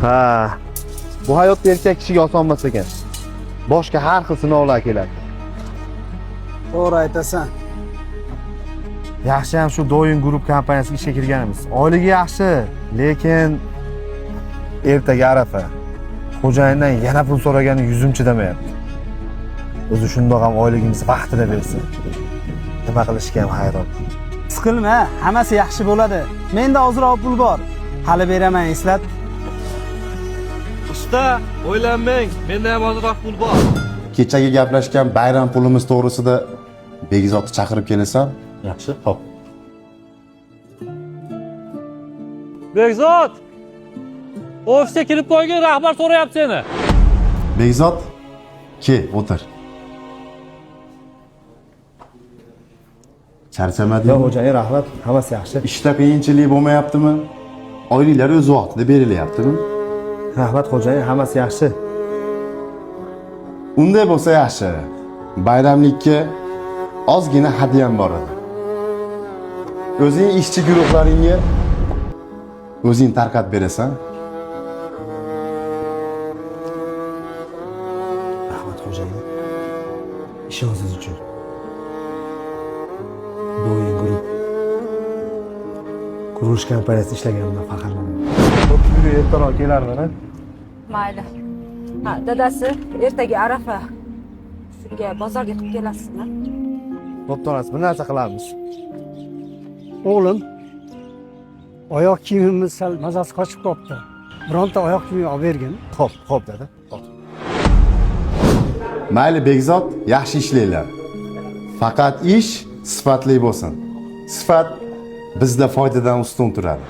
Ha. Bu hayotda erkak kishiga oson emas ekan. Boshqa har xil sinovlar keladi. To'g'ri aytasan. Yaxshi ham shu Doing Group kompaniyasiga ishga kirganimiz. Oyligi yaxshi, lekin ertaga arafa. Xo'jayindan yana pul so'ragani yuzim chidamayapti. O'zi shundoq ham oyligimizni vaqtida bersin. Nima qilishga ham hayron. Siqilma, hammasi yaxshi bo'ladi. Menda ozroq pul bor. Hali beraman, eslat. Usta, o'ylanmang, menda ham ozroq pul bor. Kechagi gaplashgan bayram pulimiz to'g'risida Begzodni chaqirib kelasan. Yaxshi, xo'p. Bekzod! Ofisga kirib qo'ygin, rahbar so'rayapti seni. Begzod, ke, o'tir. Charchamadingmi? Yo'q, xo'jayin, rahmat. Hammasi yaxshi. Ishda qiyinchilik bo'lmayaptimi? Oyliklar o'z vaqtida berilyaptimi? Rahmat xo'jayin, hammasi yaxshi. Unday bo'lsa yaxshi. Bayramlikka ozgina hadyam bor edi. O'zing ishchi guruhlaringga o'zing tarqatib berasan. Rahmat xo'jayin. Ishoningiz uchun. Doing Group qurilish kompaniyasida ishlaganimdan faxrlanaman. Xo'p, ertaroq kelarman. Mayli. Ha, dadasi ertaga arafa. Shunga bozorga qilib kelasizmi? Bo'pti, onasi, bir narsa qilamiz. O'g'lim, oyoq kiyimimiz sal mazasi qochib qolibdi. Bironta oyoq kiyim olib bergin. Xo'p, dada. Xo'p. Mayli Begzod, yaxshi ishlanglar. Faqat ish sifatli bo'lsin. Sifat bizda foydadan ustun turadi.